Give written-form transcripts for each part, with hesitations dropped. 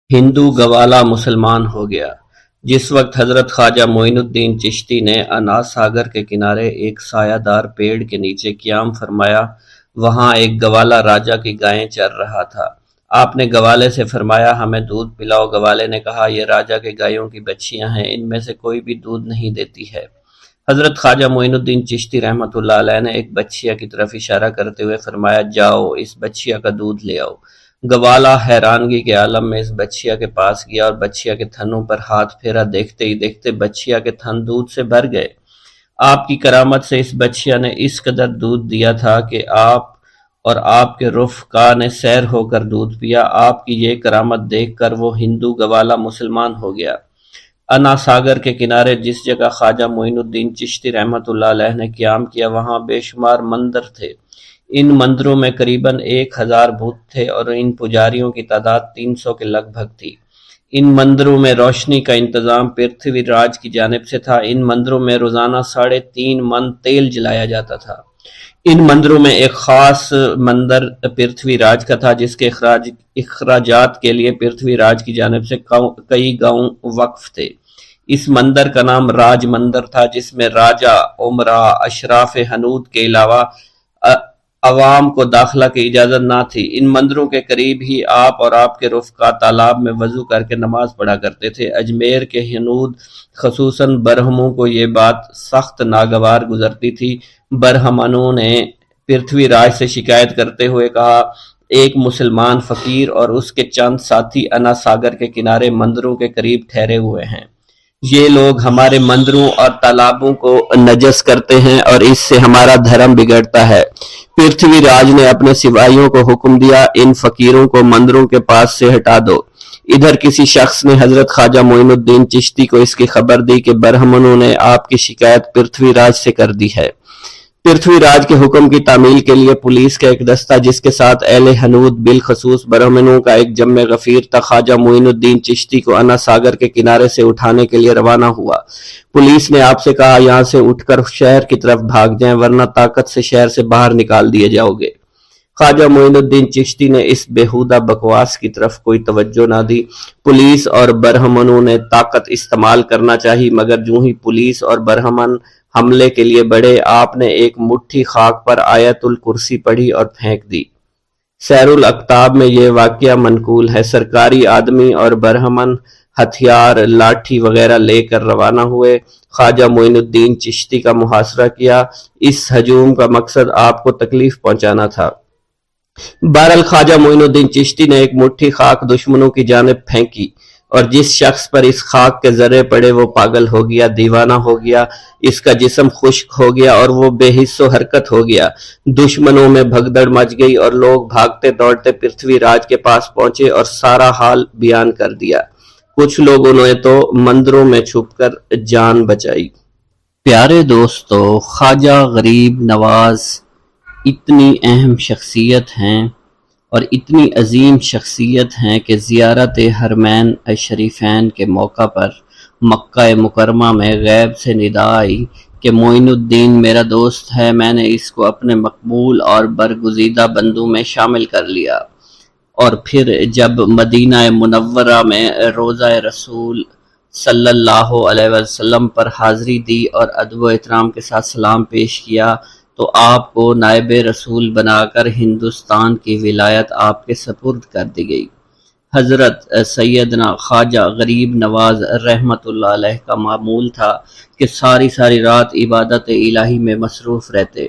ہندو گوالا مسلمان ہو گیا۔ جس وقت حضرت خواجہ معین الدین چشتی نے انا ساگر کے کنارے ایک سایہ دار پیڑ کے نیچے قیام فرمایا، وہاں ایک گوالا راجا کی گائیں چر رہا تھا۔ آپ نے گوالے سے فرمایا، ہمیں دودھ پلاؤ۔ گوالے نے کہا، یہ راجا کے گایوں کی بچیاں ہیں، ان میں سے کوئی بھی دودھ نہیں دیتی ہے۔ حضرت خواجہ معین الدین چشتی رحمۃ اللہ علیہ نے ایک بچیا کی طرف اشارہ کرتے ہوئے فرمایا، جاؤ اس بچیا کا دودھ لے آؤ۔ گوالا حیرانگی کے عالم میں اس بچیا کے پاس گیا اور بچیا کے تھنوں پر ہاتھ پھیرا، دیکھتے ہی دیکھتے بچیا کے تھن دودھ سے بھر گئے۔ آپ کی کرامت سے اس بچیا نے اس قدر دودھ دیا تھا کہ آپ اور آپ کے رفقا نے سیر ہو کر دودھ پیا۔ آپ کی یہ کرامت دیکھ کر وہ ہندو گوالا مسلمان ہو گیا۔ انا ساگر کے کنارے جس جگہ خواجہ معین الدین چشتی رحمۃ اللہ علیہ نے قیام کیا، وہاں بے شمار مندر تھے۔ ان مندروں میں قریباً 1000 بت تھے اور ان پجاریوں کی تعداد 300 کے لگ بھگ تھی۔ ان مندروں میں روشنی کا انتظام پرتھوی راج کی جانب سے تھا۔ ان مندروں میں روزانہ 3.5 من تیل جلایا جاتا تھا۔ ان مندروں میں ایک خاص مندر پرتھوی راج کا تھا، جس کے اخراجات کے لیے پرتھوی راج کی جانب سے کئی گاؤں وقف تھے۔ اس مندر کا نام راج مندر تھا، جس میں راجا، امراء، اشراف ہنود کے علاوہ عوام کو داخلہ کی اجازت نہ تھی۔ ان مندروں کے قریب ہی آپ اور آپ کے رفقا تالاب میں وضو کر کے نماز پڑھا کرتے تھے۔ اجمیر کے ہنود خصوصاً برہموں کو یہ بات سخت ناگوار گزرتی تھی۔ برہمنوں نے پرتھوی راج سے شکایت کرتے ہوئے کہا، ایک مسلمان فقیر اور اس کے چند ساتھی انا ساگر کے کنارے مندروں کے قریب ٹھہرے ہوئے ہیں۔ یہ لوگ ہمارے مندروں اور تالابوں کو نجس کرتے ہیں اور اس سے ہمارا دھرم بگڑتا ہے۔ پرتھوی راج نے اپنے سپاہیوں کو حکم دیا، ان فقیروں کو مندروں کے پاس سے ہٹا دو۔ ادھر کسی شخص نے حضرت خواجہ معین الدین چشتی کو اس کی خبر دی کہ برہمنوں نے آپ کی شکایت پرتھوی راج سے کر دی ہے۔ پرتھوی راج کے حکم کی تعمیل کے لیے پولیس کا ایک دستہ، جس کے ساتھ اہل ہنود بالخصوص برہمنوں کا ایک جمع غفیر تھا، خواجہ معین الدین چشتی کو انا ساگر کے کنارے سے اٹھانے کے لیے روانہ ہوا۔ پولیس نے آپ سے کہا، یہاں سے اٹھ کر شہر کی طرف بھاگ جائیں، ورنہ طاقت سے شہر سے باہر نکال دیے جاؤ گے۔ خواجہ معین الدین چشتی نے اس بےہودہ بکواس کی طرف کوئی توجہ نہ دی۔ پولیس اور برہمنوں نے طاقت استعمال کرنا چاہی، مگر جوں ہی پولیس اور برہمن حملے کے لیے بڑھے، آپ نے ایک مٹھی خاک پر آیت الکرسی پڑھی اور پھینک دی۔ سیر الاقطاب میں یہ واقعہ منقول ہے۔ سرکاری آدمی اور برہمن ہتھیار، لاٹھی وغیرہ لے کر روانہ ہوئے۔ خواجہ معین الدین چشتی کا محاصرہ کیا۔ اس ہجوم کا مقصد آپ کو تکلیف پہنچانا تھا۔ بہرحال خواجہ معین الدین چشتی نے ایک مٹھی خاک دشمنوں کی جانب پھینکی اور جس شخص پر اس خاک کے ذرے پڑے وہ پاگل ہو گیا، دیوانہ ہو گیا، اس کا جسم خشک ہو گیا اور وہ بے حس و حرکت ہو گیا۔ دشمنوں میں بھگدڑ مچ گئی اور لوگ بھاگتے دوڑتے پرتھوی راج کے پاس پہنچے اور سارا حال بیان کر دیا۔ کچھ لوگوں نے تو مندروں میں چھپ کر جان بچائی۔ پیارے دوستو، خواجہ غریب نواز اتنی اہم شخصیت ہیں اور اتنی عظیم شخصیت ہیں کہ زیارت حرمین شریفین کے موقع پر مکہ مکرمہ میں غیب سے ندا آئی کہ معین الدین میرا دوست ہے، میں نے اس کو اپنے مقبول اور برگزیدہ بندوں میں شامل کر لیا۔ اور پھر جب مدینہ منورہ میں روضہ رسول صلی اللہ علیہ وسلم پر حاضری دی اور ادب و احترام کے ساتھ سلام پیش کیا تو آپ کو نائب رسول بنا کر ہندوستان کی ولایت آپ کے سپرد کر دی گئی۔ حضرت سیدنا خواجہ غریب نواز رحمۃ اللہ علیہ کا معمول تھا کہ ساری رات عبادت الہی میں مصروف رہتے،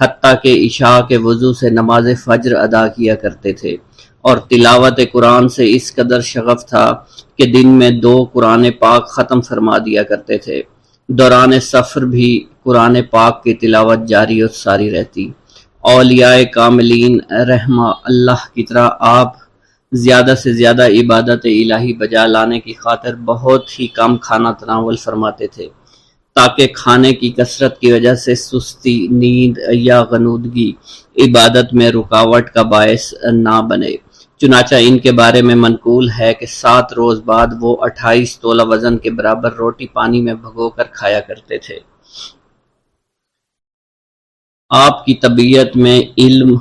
حتیٰ کہ عشاء کے وضو سے نماز فجر ادا کیا کرتے تھے، اور تلاوت قرآن سے اس قدر شغف تھا کہ دن میں 2 قرآن پاک ختم فرما دیا کرتے تھے۔ دوران سفر بھی قرآن پاک کی تلاوت جاری و ساری رہتی۔ اولیاء کاملین رحمہ اللہ کی طرح آپ زیادہ سے زیادہ عبادت الہی بجا لانے کی خاطر بہت ہی کم کھانا تناول فرماتے تھے، تاکہ کھانے کی کثرت کی وجہ سے سستی، نیند یا غنودگی عبادت میں رکاوٹ کا باعث نہ بنے۔ چنانچہ ان کے بارے میں منقول ہے کہ 7 روز بعد وہ 28 تولہ وزن کے برابر روٹی پانی میں بھگو کر کھایا کرتے تھے۔ آپ کی طبیعت میں علم،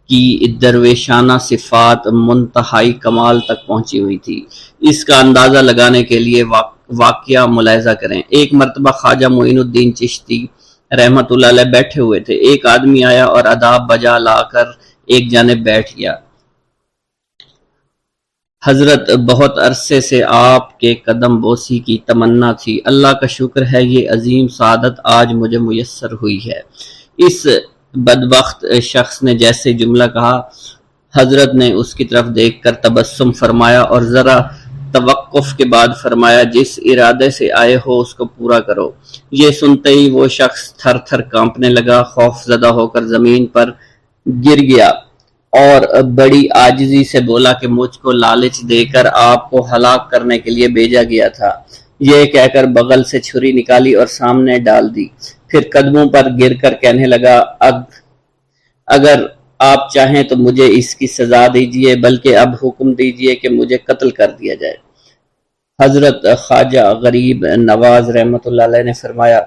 کی درویشانہ صفات منتہائی کمال تک پہنچی ہوئی تھی۔ اس کا اندازہ لگانے کے لیے واقعہ ملاحظہ کریں۔ ایک مرتبہ خواجہ معین الدین چشتی رحمت اللہ علیہ بیٹھے ہوئے تھے۔ ایک آدمی آیا اور آداب بجا لا کر ایک جانب بیٹھ گیا۔ حضرت بہت عرصے سے آپ کے قدم بوسی کی تمنا تھی، اللہ کا شکر ہے یہ عظیم سعادت آج مجھے میسر ہوئی ہے۔ اس بدبخت شخص نے جیسے جملہ کہا، حضرت نے اس کی طرف دیکھ کر تبسم فرمایا اور ذرا توقف کے بعد فرمایا، جس ارادے سے آئے ہو اس کو پورا کرو۔ یہ سنتے ہی وہ شخص تھر تھر کانپنے لگا، خوف زدہ ہو کر زمین پر گر گیا اور بڑی عاجزی سے بولا کہ مجھ کو لالچ دے کر آپ کو ہلاک کرنے کے لیے بھیجا گیا تھا۔ یہ کہہ کر بغل سے چھری نکالی اور سامنے ڈال دی، پھر قدموں پر گر کر کہنے لگا، اگر آپ چاہیں تو مجھے اس کی سزا دیجیے، بلکہ اب حکم دیجیے کہ مجھے قتل کر دیا جائے۔ حضرت خواجہ غریب نواز رحمت اللہ علیہ نے فرمایا،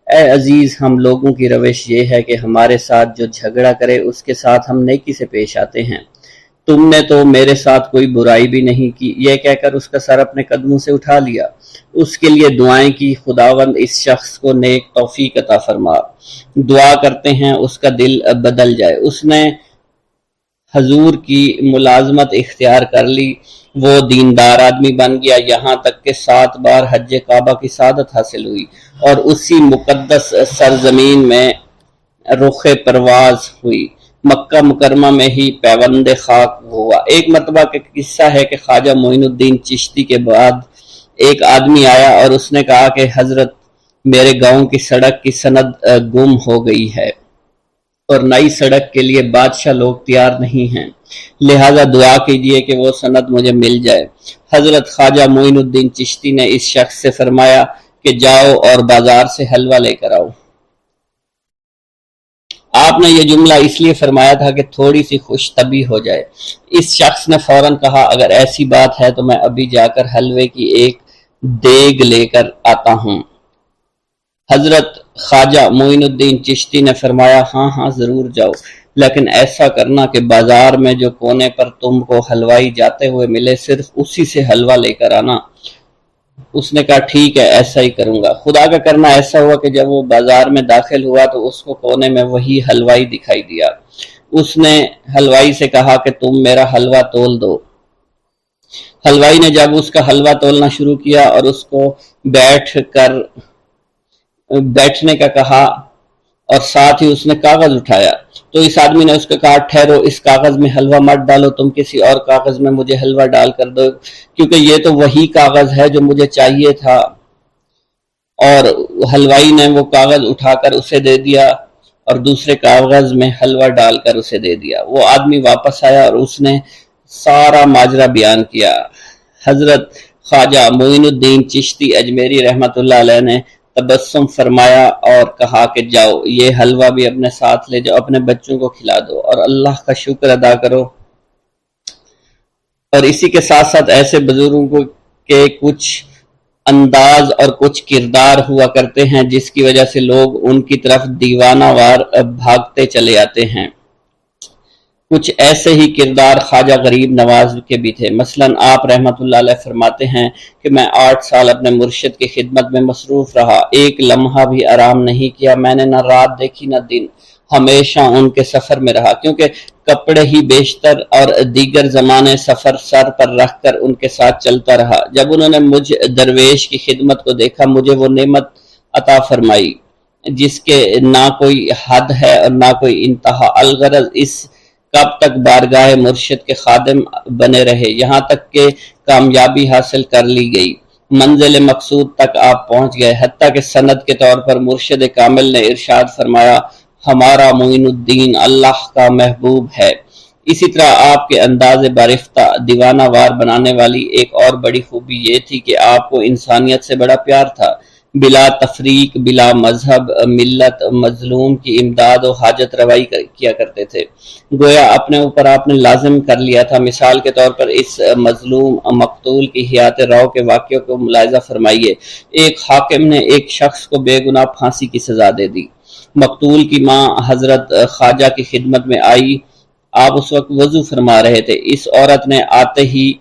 اے عزیز، ہم لوگوں کی روش یہ ہے کہ ہمارے ساتھ جو جھگڑا کرے اس کے ساتھ ہم نیکی سے پیش آتے ہیں۔ تم نے تو میرے ساتھ کوئی برائی بھی نہیں کی۔ یہ کہہ کر اس کا سر اپنے قدموں سے اٹھا لیا، اس کے لیے دعائیں کی، خداوند اس شخص کو نیک توفیق عطا فرما۔ دعا کرتے ہیں اس کا دل بدل جائے۔ اس نے حضور کی ملازمت اختیار کر لی، وہ دیندار آدمی بن گیا، یہاں تک کہ 7 بار حج کعبہ کی سعادت حاصل ہوئی اور اسی مقدس سرزمین میں رخ پرواز ہوئی، مکہ مکرمہ میں ہی پیوند خاک ہوا۔ ایک مرتبہ کا قصہ ہے کہ خواجہ معین الدین چشتی کے بعد ایک آدمی آیا اور اس نے کہا کہ حضرت، میرے گاؤں کی سڑک کی سند گم ہو گئی ہے اور نئی سڑک کے لیے بادشاہ لوگ تیار نہیں ہیں، لہذا دعا کیجئے کہ وہ سند مجھے مل جائے۔ حضرت خواجہ معین الدین چشتی نے اس شخص سے فرمایا کہ جاؤ اور بازار سے حلوہ لے کر آؤ۔ آپ نے یہ جملہ اس لیے فرمایا تھا کہ تھوڑی سی خوش طبعی ہو جائے۔ اس شخص نے فوراً کہا، اگر ایسی بات ہے تو میں ابھی جا کر حلوے کی ایک دیگ لے کر آتا ہوں۔ حضرت خواجہ معین الدین چشتی نے فرمایا، ہاں ضرور جاؤ، لیکن ایسا کرنا کہ بازار میں جو کونے پر تم کو حلوائی جاتے ہوئے ملے صرف اسی سے حلوہ لے کر آنا۔ اس نے کہا، ٹھیک ہے، ایسا ہی کروں گا۔ خدا کا کرنا ایسا ہوا کہ جب وہ بازار میں داخل ہوا تو اس کو کونے میں وہی حلوائی دکھائی دیا۔ اس نے حلوائی سے کہا کہ تم میرا حلوہ تول دو۔ حلوائی نے جب اس کا حلوہ تولنا شروع کیا اور اس کو بیٹھنے کا کہا اور ساتھ ہی اس نے کاغذ اٹھایا تو اس آدمی نے اس کو کہا، ٹھہرو، اس کاغذ میں حلوہ مت ڈالو، تم کسی اور کاغذ میں مجھے حلوہ ڈال کر دو، کیونکہ یہ تو وہی کاغذ ہے جو مجھے چاہیے تھا۔ اور حلوائی نے وہ کاغذ اٹھا کر اسے دے دیا اور دوسرے کاغذ میں حلوہ ڈال کر اسے دے دیا۔ وہ آدمی واپس آیا اور اس نے سارا ماجرا بیان کیا۔ حضرت خواجہ معین الدین چشتی اجمیری رحمت اللہ علیہ نے تبسم فرمایا اور کہا کہ جاؤ، یہ حلوہ بھی اپنے ساتھ لے جاؤ، اپنے بچوں کو کھلا دو اور اللہ کا شکر ادا کرو۔ اور اسی کے ساتھ ساتھ ایسے بزرگوں کے کچھ انداز اور کچھ کردار ہوا کرتے ہیں جس کی وجہ سے لوگ ان کی طرف دیوانہ وار بھاگتے چلے آتے ہیں۔ کچھ ایسے ہی کردار خواجہ غریب نواز کے بھی تھے۔ مثلاً آپ رحمت اللہ علیہ فرماتے ہیں کہ میں 8 سال اپنے مرشد کی خدمت میں مصروف رہا، ایک لمحہ بھی آرام نہیں کیا، میں نے نہ رات دیکھی نہ دن، ہمیشہ ان کے سفر میں رہا، کیونکہ کپڑے ہی بیشتر اور دیگر زمانے سفر سر پر رکھ کر ان کے ساتھ چلتا رہا۔ جب انہوں نے مجھ درویش کی خدمت کو دیکھا، مجھے وہ نعمت عطا فرمائی جس کے نہ کوئی حد ہے اور نہ کوئی انتہا۔ الغرض اس کب تک بارگاہ مرشد کے خادم بنے رہے، یہاں تک کہ کامیابی حاصل کر لی گئی، منزل مقصود تک آپ پہنچ گئے، حتیٰ کہ سند کے طور پر مرشد کامل نے ارشاد فرمایا، ہمارا معین الدین اللہ کا محبوب ہے۔ اسی طرح آپ کے انداز برفتہ دیوانہ وار بنانے والی ایک اور بڑی خوبی یہ تھی کہ آپ کو انسانیت سے بڑا پیار تھا، بلا تفریق، بلا مذہب ملت، مظلوم کی امداد و حاجت روائی کیا کرتے تھے، گویا اپنے اوپر آپ نے لازم کر لیا تھا۔ مثال کے طور پر اس مظلوم مقتول کی حیات رو کے واقعوں کو ملاحظہ فرمائیے۔ ایک حاکم نے ایک شخص کو بے گناہ پھانسی کی سزا دے دی۔ مقتول کی ماں حضرت خواجہ کی خدمت میں آئی آپ اس وقت وضو فرما رہے تھے۔ اس عورت نے آتے ہی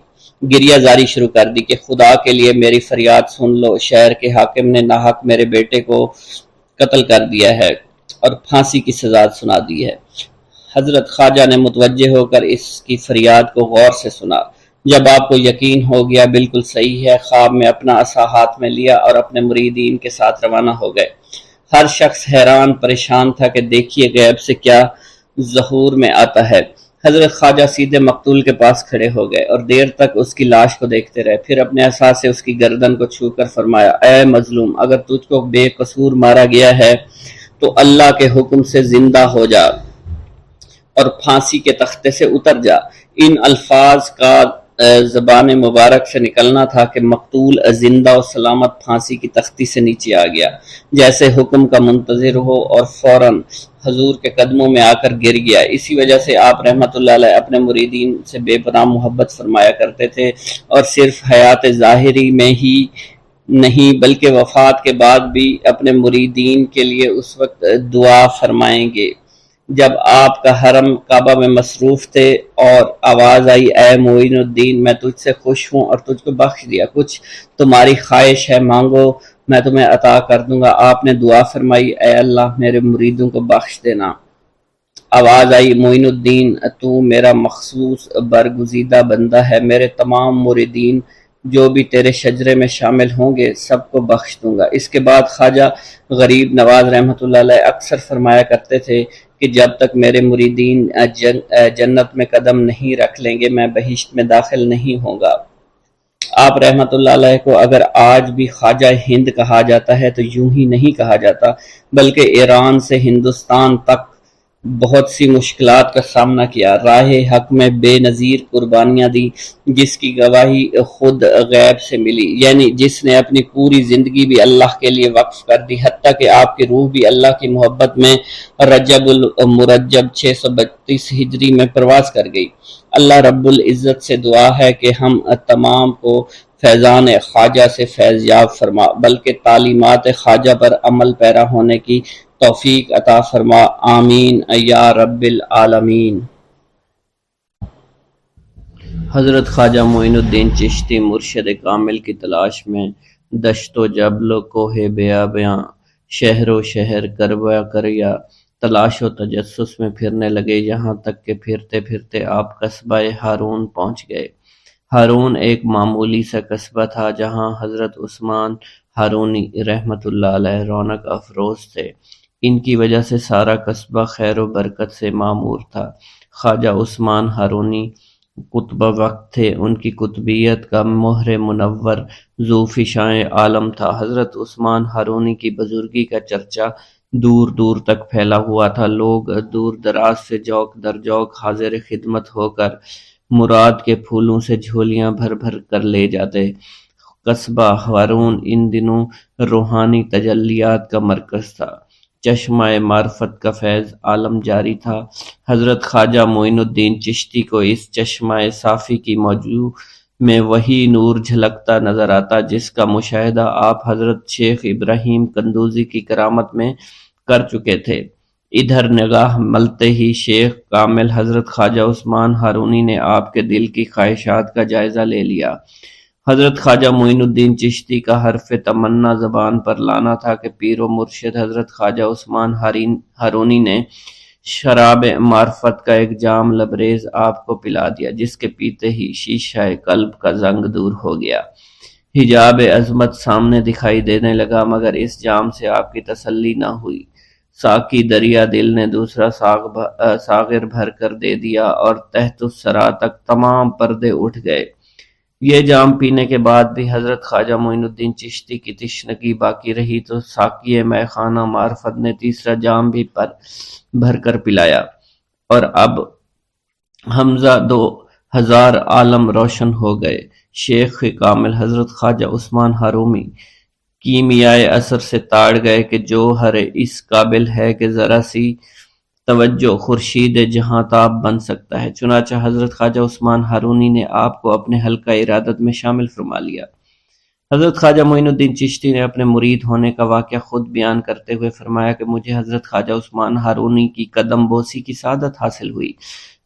گریہ زاری شروع کر دی کہ خدا کے لیے میری فریاد سن لو، شہر کے حاکم نے ناحق میرے بیٹے کو قتل کر دیا ہے اور پھانسی کی سزا سنا دی ہے۔ حضرت خواجہ نے متوجہ ہو کر اس کی فریاد کو غور سے سنا۔ جب آپ کو یقین ہو گیا بالکل صحیح ہے، خواب میں اپنا عصا ہاتھ میں لیا اور اپنے مریدین کے ساتھ روانہ ہو گئے۔ ہر شخص حیران پریشان تھا کہ دیکھیے غیب سے کیا ظہور میں آتا ہے۔ حضرت خواجہ سیدھے مقتول کے پاس کھڑے ہو گئے اور دیر تک اس کی لاش کو دیکھتے رہے، پھر اپنے عصا سے اس کی گردن کو چھو کر فرمایا، اے مظلوم، اگر تجھ کو بے قصور مارا گیا ہے تو اللہ کے حکم سے زندہ ہو جا اور پھانسی کے تختے سے اتر جا۔ ان الفاظ کا زبان مبارک سے نکلنا تھا کہ مقتول زندہ و سلامت پھانسی کی تختی سے نیچے آ گیا، جیسے حکم کا منتظر ہو، اور فوراً حضور کے قدموں میں آ کر گر گیا۔ اسی وجہ سے آپ رحمۃ اللہ علیہ اپنے مریدین سے بے پناہ محبت فرمایا کرتے تھے، اور صرف حیات ظاہری میں ہی نہیں بلکہ وفات کے بعد بھی اپنے مریدین کے لیے اس وقت دعا فرمائیں گے جب آپ کا حرم کعبہ میں مصروف تھے اور آواز آئی، اے معین الدین، میں تجھ سے خوش ہوں اور تجھ کو بخش دیا، کچھ تمہاری خواہش ہے مانگو، میں تمہیں عطا کر دوں گا۔ آپ نے دعا فرمائی، اے اللہ میرے مریدوں کو بخش دینا۔ آواز آئی، معین الدین، تو میرا مخصوص برگزیدہ بندہ ہے، میرے تمام مریدین جو بھی تیرے شجرے میں شامل ہوں گے سب کو بخش دوں گا۔ اس کے بعد خواجہ غریب نواز رحمۃ اللہ علیہ اکثر فرمایا کرتے تھے کہ جب تک میرے مریدین جنت میں قدم نہیں رکھ لیں گے میں بہشت میں داخل نہیں ہوں گا۔ آپ رحمۃ اللہ علیہ کو اگر آج بھی خواجہ ہند کہا جاتا ہے تو یوں ہی نہیں کہا جاتا، بلکہ ایران سے ہندوستان تک بہت سی مشکلات کا سامنا کیا، راہ حق میں بے نظیر قربانیاں دی، جس کی گواہی خود غیب سے ملی، یعنی جس نے اپنی پوری زندگی بھی اللہ کے لیے وقف کر دی، حتیٰ کہ آپ کی روح بھی اللہ کی محبت میں رجب المرجب 632 ہجری میں پرواز کر گئی۔ اللہ رب العزت سے دعا ہے کہ ہم تمام کو فیضان خواجہ سے فیض یاب فرما، بلکہ تعلیمات خواجہ پر عمل پیرا ہونے کی توفیق عطا فرما، آمین یا رب العالمین۔ حضرت خواجہ معین الدین چشتی مرشد کامل کی تلاش میں دشت و جبل و کوہ بیاباں، شہر و شہر کربہ کریا تلاش و تجسس میں پھرنے لگے، یہاں تک کہ پھرتے پھرتے آپ قصبہ ہارون پہنچ گئے۔ ہارون ایک معمولی سا قصبہ تھا جہاں حضرت عثمان ہارونی رحمۃ اللہ علیہ رونق افروز تھے۔ ان کی وجہ سے سارا قصبہ خیر و برکت سے معمور تھا۔ خواجہ عثمان ہارونی قطب وقت تھے، ان کی قطبیت کا مہر منور ذو فشاں عالم تھا۔ حضرت عثمان ہارونی کی بزرگی کا چرچا دور دور تک پھیلا ہوا تھا، لوگ دور دراز سے جوق در جوق حاضر خدمت ہو کر مراد کے پھولوں سے جھولیاں بھر بھر کر لے جاتے۔ قصبہ ہارون ان دنوں روحانی تجلیات کا مرکز تھا، چشمہ معرفت کا فیض عالم جاری تھا۔ حضرت خواجہ معین الدین چشتی کو اس چشمہ صافی کی موجوں میں وہی نور جھلکتا نظر آتا جس کا مشاہدہ آپ حضرت شیخ ابراہیم قندوزی کی کرامت میں کر چکے تھے۔ ادھر نگاہ ملتے ہی شیخ کامل حضرت خواجہ عثمان ہارونی نے آپ کے دل کی خواہشات کا جائزہ لے لیا۔ حضرت خواجہ معین الدین چشتی کا حرف تمنا زبان پر لانا تھا کہ پیر و مرشد حضرت خواجہ عثمان ہارونی نے شراب معرفت کا ایک جام لبریز آپ کو پلا دیا، جس کے پیتے ہی شیشہ قلب کا زنگ دور ہو گیا، حجاب عظمت سامنے دکھائی دینے لگا، مگر اس جام سے آپ کی تسلی نہ ہوئی۔ ساقی دریا دل نے دوسرا ساغر بھر کر دے دیا اور تحت الثری تک تمام پردے اٹھ گئے۔ یہ جام پینے کے بعد بھی حضرت خواجہ معین الدین چشتی کی تشنگی باقی رہی تو ساقی مے خانہ معرفت نے تیسرا جام بھی بھر کر پلایا، اور اب حمزہ 2000 عالم روشن ہو گئے۔ شیخ کامل حضرت خواجہ عثمان ہارونی کیمیائے اثر سے تاڑ گئے کہ جوہر اس قابل ہے کہ ذرا سی توجہ خورشید جہاں تاب بن سکتا ہے۔ چنانچہ حضرت خواجہ عثمان ہارونی نے آپ کو اپنے حلقہ ارادت میں شامل فرما لیا۔ حضرت خواجہ معین الدین چشتی نے اپنے مرید ہونے کا واقعہ خود بیان کرتے ہوئے فرمایا کہ مجھے حضرت خواجہ عثمان ہارونی کی قدم بوسی کی سعادت حاصل ہوئی۔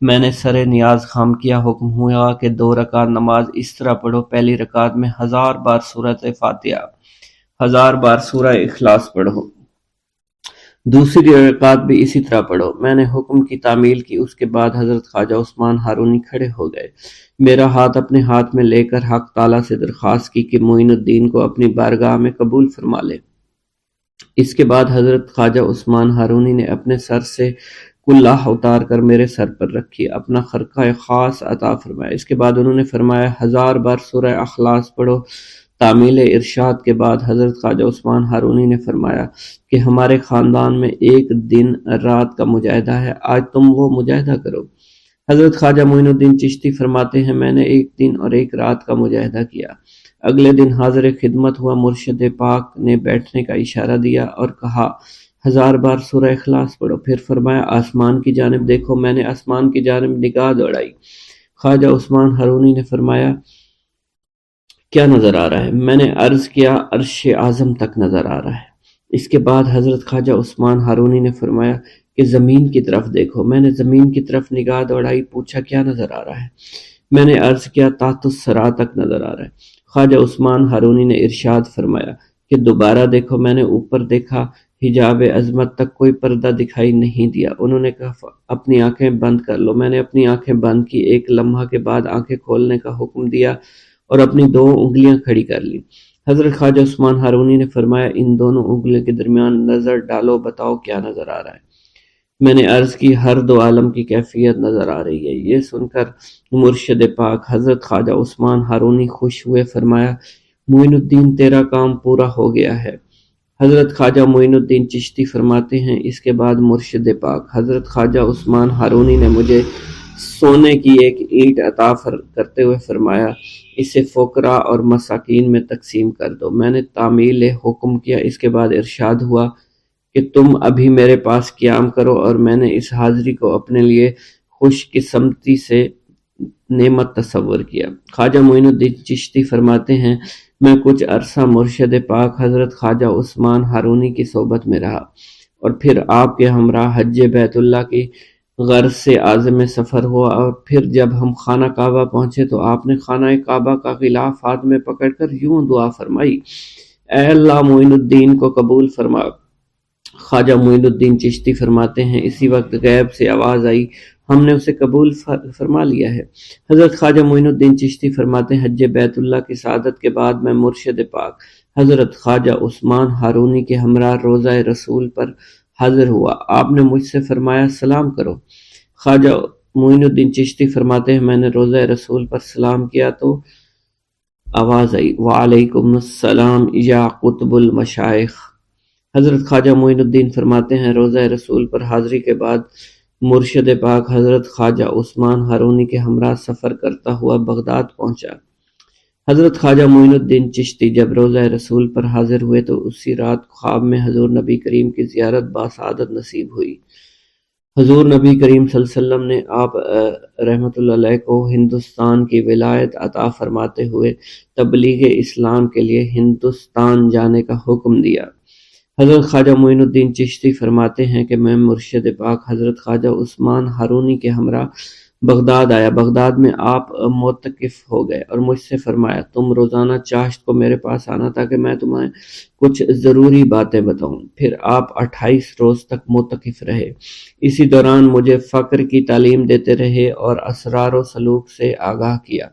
میں نے سر نیاز خم کیا، حکم ہوا کہ 2 رکعت نماز اس طرح پڑھو، پہلی رکعت میں 1000 بار سورۃ فاتحہ، 1000 بار سورہ اخلاص پڑھو، دوسری رکعت بھی اسی طرح پڑھو۔ میں نے حکم کی تعمیل کی، اس کے بعد حضرت خواجہ عثمان ہارونی کھڑے ہو گئے، میرا ہاتھ اپنے ہاتھ میں لے کر حق تعالیٰ سے درخواست کی کہ معین الدین کو اپنی بارگاہ میں قبول فرما لے۔ اس کے بعد حضرت خواجہ عثمان ہارونی نے اپنے سر سے کلہ اتار کر میرے سر پر رکھی، اپنا خرقہ خاص عطا فرمایا۔ اس کے بعد انہوں نے فرمایا 1000 بار سورہ اخلاص پڑھو۔ تعمیل ارشاد کے بعد حضرت خواجہ عثمان ہارونی نے فرمایا کہ ہمارے خاندان میں ایک دن رات کا مجاہدہ ہے، آج تم وہ مجاہدہ کرو۔ حضرت خواجہ معین الدین چشتی فرماتے ہیں میں نے ایک دن اور ایک رات کا مجاہدہ کیا۔ اگلے دن حاضر خدمت ہوا، مرشد پاک نے بیٹھنے کا اشارہ دیا اور کہا 1000 بار سورہ اخلاص پڑھو، پھر فرمایا آسمان کی جانب دیکھو۔ میں نے آسمان کی جانب نگاہ دوڑائی، خواجہ عثمان ہارونی نے فرمایا کیا نظر آ رہا ہے؟ میں نے عرض کیا عرش اعظم تک نظر آ رہا ہے۔ اس کے بعد حضرت خواجہ عثمان ہارونی نے فرمایا کہ زمین کی طرف دیکھو۔ میں نے زمین کی طرف نگاہ دوڑائی، پوچھا کیا نظر آ رہا ہے؟ میں نے عرض کیا تحت الثری تک نظر آ رہا ہے۔ خواجہ عثمان ہارونی نے ارشاد فرمایا کہ دوبارہ دیکھو۔ میں نے اوپر دیکھا، حجاب عظمت تک کوئی پردہ دکھائی نہیں دیا۔ انہوں نے کہا اپنی آنکھیں بند کر لو۔ میں نے اپنی آنکھیں بند کی، ایک لمحہ کے بعد آنکھیں کھولنے کا حکم دیا اور اپنی 2 انگلیاں کھڑی کر لی۔ حضرت خواجہ عثمان ہارونی نے فرمایا ان دونوں انگلیوں کے درمیان نظر ڈالو، بتاؤ کیا نظر آ رہا ہے؟ میں نے عرض کی ہر 2 عالم کی کیفیت نظر آ رہی ہے۔ یہ سن کر مرشد پاک حضرت خواجہ عثمان ہارونی خوش ہوئے، فرمایا معین الدین تیرا کام پورا ہو گیا ہے۔ حضرت خواجہ معین الدین چشتی فرماتے ہیں اس کے بعد مرشد پاک حضرت خواجہ عثمان ہارونی نے مجھے سونے کی ایک اینٹ عطا کرتے ہوئے فرمایا اسے فقراء اور مساکین میں تقسیم کر دو۔ میں نے تعمیل حکم کیا۔ اس کے بعد ارشاد ہوا کہ تم ابھی میرے پاس قیام کرو، اور میں نے اس حاضری کو اپنے لیے خوش قسمتی سے نعمت تصور کیا۔ خواجہ معین الدین چشتی فرماتے ہیں میں کچھ عرصہ مرشد پاک حضرت خواجہ عثمان ہارونی کی صحبت میں رہا، اور پھر آپ کے ہمراہ حج بیت اللہ کی غرض سے عازم سفر ہوا، اور پھر جب ہم خانہ کعبہ پہنچے تو آپ نے خانہ کعبہ کا غلاف ہاتھ میں پکڑ کر یوں دعا فرمائی اے اللہ معین الدین کو قبول فرما۔ خواجہ معین الدین چشتی فرماتے ہیں اسی وقت غیب سے آواز آئی ہم نے اسے قبول فرما لیا ہے۔ حضرت خواجہ معین الدین چشتی فرماتے ہیں حج بیت اللہ کی سعادت کے بعد میں مرشد پاک حضرت خواجہ عثمان ہارونی کے ہمراہ روضہ رسول پر حاضر ہوا۔ آپ نے مجھ سے فرمایا سلام کرو۔ خواجہ معین الدین چشتی فرماتے ہیں میں نے روضہ رسول پر سلام کیا تو آواز آئی وعلیکم السلام یا قطب المشائخ۔ حضرت خواجہ معین الدین فرماتے ہیں روضہ رسول پر حاضری کے بعد مرشد پاک حضرت خواجہ عثمان ہارونی کے ہمراہ سفر کرتا ہوا بغداد پہنچا۔ حضرت خواجہ معین الدین چشتی جب روضہ رسول پر حاضر ہوئے تو اسی رات خواب میں حضور نبی کریم کی زیارت باسعادت نصیب ہوئی۔ حضور نبی کریم صلی اللہ علیہ وسلم نے آپ رحمۃ اللہ علیہ کو ہندوستان کی ولایت عطا فرماتے ہوئے تبلیغ اسلام کے لیے ہندوستان جانے کا حکم دیا۔ حضرت خواجہ معین الدین چشتی فرماتے ہیں کہ میں مرشد پاک حضرت خواجہ عثمان ہارونی کے ہمراہ بغداد آیا۔ بغداد میں آپ معتکف ہو گئے اور مجھ سے فرمایا تم روزانہ چاشت کو میرے پاس آنا تاکہ میں تمہیں کچھ ضروری باتیں بتاؤں۔ پھر آپ 28 روز تک معتکف رہے۔ اسی دوران مجھے فقر کی تعلیم دیتے رہے اور اسرار و سلوک سے آگاہ کیا۔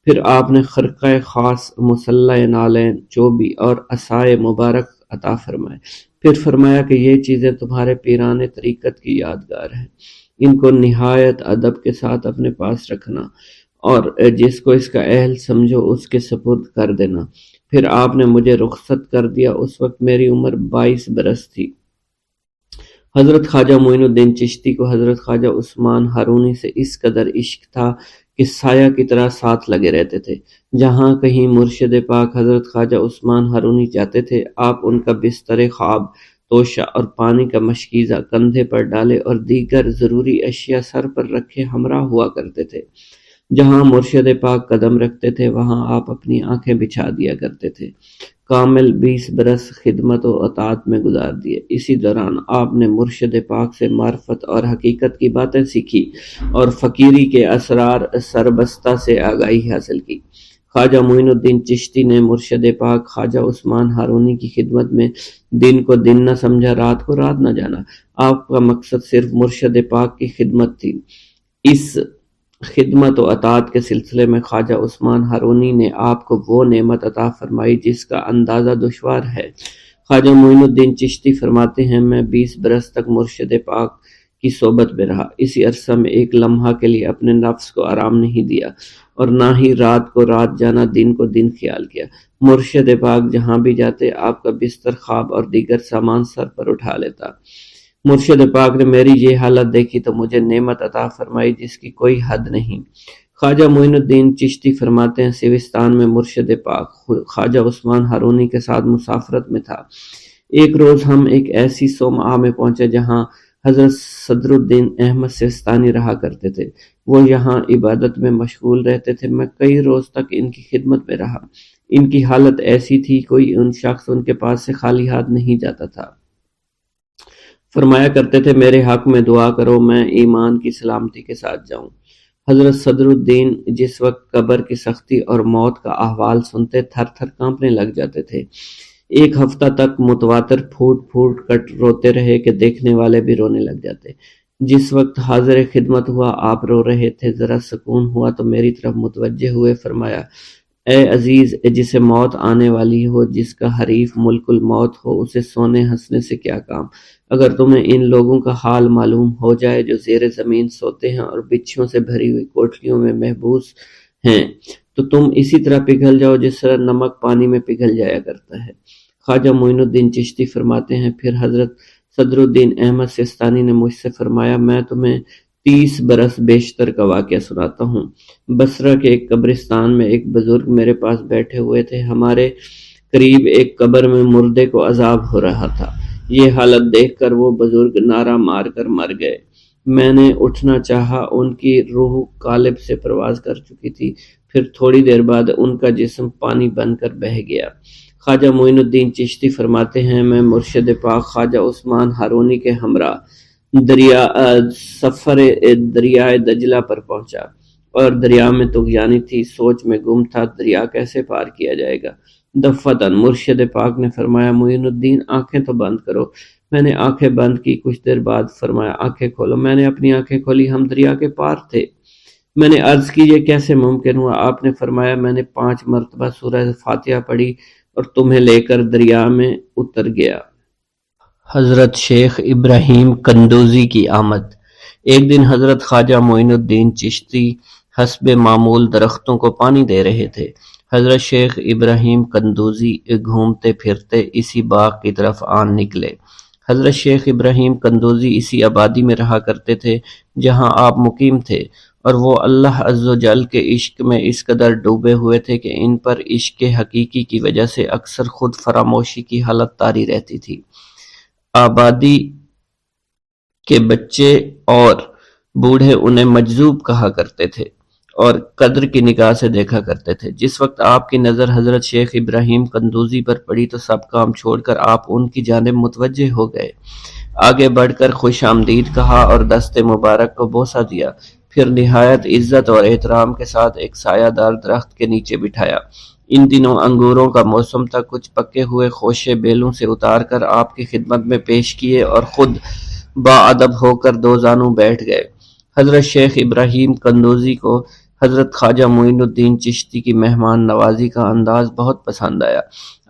پھر آپ نے خرقہ خاص، مسلح نالین، چوبی اور عصائے مبارک عطا فرمائے۔ پھر فرمایا کہ یہ چیزیں تمہارے پیران طریقت کی یادگار ہیں، ان کو نہایت ادب کے ساتھ اپنے پاس رکھنا اور جس کو اس کا اہل سمجھو اس کے سپرد کر دینا۔ پھر آپ نے مجھے رخصت کر دیا۔ اس وقت میری عمر 22 برس تھی۔ حضرت خواجہ معین الدین چشتی کو حضرت خواجہ عثمان ہارونی سے اس قدر عشق تھا کہ سایہ کی طرح ساتھ لگے رہتے تھے۔ جہاں کہیں مرشد پاک حضرت خواجہ عثمان ہارونی جاتے تھے آپ ان کا بستر خواب، توشہ اور پانی کا مشکیزہ کندھے پر ڈالے اور دیگر ضروری اشیاء سر پر رکھے ہمراہ ہوا کرتے تھے۔ جہاں مرشد پاک قدم رکھتے تھے وہاں آپ اپنی آنکھیں بچھا دیا کرتے تھے۔ کامل 20 برس خدمت و اطاعت میں گزار دیے۔ اسی دوران آپ نے مرشد پاک سے معرفت اور حقیقت کی باتیں سیکھی اور فقیری کے اسرار سربستہ سے آگاہی حاصل کی۔ خواجہ معین الدین چشتی نے مرشد پاک خواجہ عثمان ہارونی کی خدمت میں دن کو دن نہ سمجھا، رات کو رات نہ جانا۔ آپ کا مقصد صرف مرشد پاک کی خدمت تھی۔ اس خدمت و اطاعت کے سلسلے میں خواجہ عثمان ہارونی نے آپ کو وہ نعمت عطا فرمائی جس کا اندازہ دشوار ہے۔ خواجہ معین الدین چشتی فرماتے ہیں، میں 20 برس تک مرشد پاک کی صحبت میں رہا۔ اسی عرصہ میں ایک لمحہ کے لیے اپنے نفس کو آرام نہیں دیا اور نہ ہی رات کو رات جانا، دن کو دن خیال کیا۔ مرشد پاک جہاں بھی جاتے آپ کا بستر، خواب اور دیگر سامان سر پر اٹھا لیتا۔ مرشد پاک نے میری یہ حالت دیکھی تو مجھے نعمت عطا فرمائی جس کی کوئی حد نہیں۔ خواجہ معین الدین چشتی فرماتے ہیں، سیوستان میں مرشد پاک خواجہ عثمان ہارونی کے ساتھ مسافرت میں تھا۔ ایک روز ہم ایک ایسی صومعہ میں پہنچے جہاں حضرت صدر الدین احمد سیستانی رہا کرتے تھے۔ وہ یہاں عبادت میں مشغول رہتے تھے۔ میں کئی روز تک ان کی خدمت میں رہا۔ ان کی حالت ایسی تھی کوئی ان شخص ان کے پاس سے خالی ہاتھ نہیں جاتا تھا۔ فرمایا کرتے تھے، میرے حق میں دعا کرو میں ایمان کی سلامتی کے ساتھ جاؤں۔ حضرت صدر الدین جس وقت قبر کی سختی اور موت کا احوال سنتے تھر تھر کانپنے لگ جاتے تھے۔ ایک ہفتہ تک متواتر پھوٹ پھوٹ کر روتے رہے کہ دیکھنے والے بھی رونے لگ جاتے۔ جس وقت حاضر خدمت ہوا آپ رو رہے تھے، ذرا سکون ہوا تو میری طرف متوجہ ہوئے فرمایا، اے عزیز، جسے موت آنے والی ہو، جس کا حریف ملک الموت ہو، اسے سونے ہنسنے سے کیا کام؟ اگر تمہیں ان لوگوں کا حال معلوم ہو جائے جو زیر زمین سوتے ہیں اور بچھیوں سے بھری ہوئی کوٹریوں میں محبوس ہیں تو تم اسی طرح پگھل جاؤ جس طرح نمک پانی میں پگھل جایا کرتا ہے۔ خواجہ معین الدین چشتی فرماتے ہیں، پھر حضرت صدر الدین احمد سیستانی نے مجھ سے فرمایا، میں تمہیں 30 برس بیشتر کا واقعہ سناتا ہوں۔ بصرہ کے ایک قبرستان میں ایک بزرگ میرے پاس بیٹھے ہوئے تھے۔ ہمارے قریب ایک قبر میں مردے کو عذاب ہو رہا تھا۔ یہ حالت دیکھ کر وہ بزرگ نعرہ مار کر مر گئے۔ میں نے اٹھنا چاہا، ان کی روح قالب سے پرواز کر چکی تھی۔ پھر تھوڑی دیر بعد ان کا جسم پانی بن کر بہہ گیا۔ خواجہ معین الدین چشتی فرماتے ہیں، میں مرشد پاک خواجہ عثمان ہارونی کے ہمراہ سفر دریائے دجلہ پر پہنچا اور دریا میں طغیانی تھی، سوچ میں گم تھا دریا کیسے پار کیا جائے گا۔ دفتن مرشد پاک نے فرمایا، معین الدین آنکھیں تو بند کرو۔ میں نے آنکھیں بند کی، کچھ دیر بعد فرمایا آنکھیں کھولو۔ میں نے اپنی آنکھیں کھولی، ہم دریا کے پار تھے۔ میں نے عرض کی یہ کیسے ممکن ہوا؟ آپ نے فرمایا، میں نے 5 مرتبہ سورہ فاتحہ پڑھی اور تمہیں لے کر دریا میں اتر گیا۔ حضرت شیخ ابراہیم قندوزی کی آمد۔ ایک دن حضرت خواجہ معین الدین چشتی حسب معمول درختوں کو پانی دے رہے تھے۔ حضرت شیخ ابراہیم قندوزی گھومتے پھرتے اسی باغ کی طرف آن نکلے۔ حضرت شیخ ابراہیم قندوزی اسی آبادی میں رہا کرتے تھے جہاں آپ مقیم تھے، اور وہ اللہ عز و جل کے عشق میں اس قدر ڈوبے ہوئے تھے کہ ان پر عشق حقیقی کی وجہ سے اکثر خود فراموشی کی حالت طاری رہتی تھی۔ آبادی کے بچے اور بوڑھے انہیں مجذوب کہا کرتے تھے اور قدر کی نگاہ سے دیکھا کرتے تھے۔ جس وقت آپ کی نظر حضرت شیخ ابراہیم قندوزی پر پڑی تو سب کام چھوڑ کر آپ ان کی جانب متوجہ ہو گئے۔ آگے بڑھ کر خوش آمدید کہا اور دست مبارک کو بوسہ دیا، پھر نہایت عزت اور احترام کے ساتھ ایک سایہ دار درخت کے نیچے بٹھایا۔ ان دنوں انگوروں کا موسم تھا، کچھ پکے ہوئے خوشے بیلوں سے اتار کر آپ کی خدمت میں پیش کیے اور خود باادب ہو کر 2 زانوں بیٹھ گئے۔ حضرت شیخ ابراہیم قندوزی کو حضرت خواجہ معین الدین چشتی کی مہمان نوازی کا انداز بہت پسند آیا۔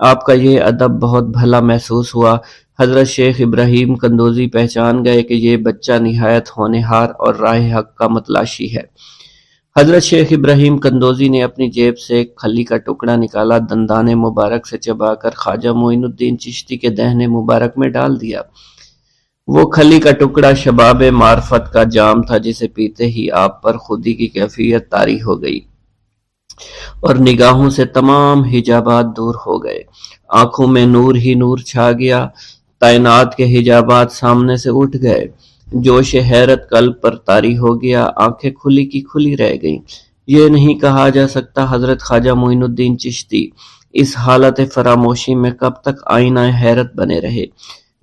آپ کا یہ ادب بہت بھلا محسوس ہوا۔ حضرت شیخ ابراہیم قندوزی پہچان گئے کہ یہ بچہ نہایت ہونہار اور راہ حق کا متلاشی ہے۔ حضرت شیخ ابراہیم قندوزی نے اپنی جیب سے ایک کھلی کا ٹکڑا نکالا، دندانے مبارک سے چبا کر خواجہ معین الدین چشتی کے دہنے مبارک میں ڈال دیا۔ وہ کھلی کا ٹکڑا شباب معرفت کا جام تھا جسے پیتے ہی آپ پر خودی کی کیفیت طاری ہو گئی اور نگاہوں سے تمام حجابات دور ہو گئے۔ آنکھوں میں نور ہی نور چھا گیا، تعینات کے حجابات سامنے سے اٹھ گئے، جوش حیرت قلب پر طاری ہو گیا، آنکھیں کھلی کی کھلی رہ گئیں۔ یہ نہیں کہا جا سکتا حضرت خواجہ معین الدین چشتی اس حالت فراموشی میں کب تک آئینہ حیرت بنے رہے۔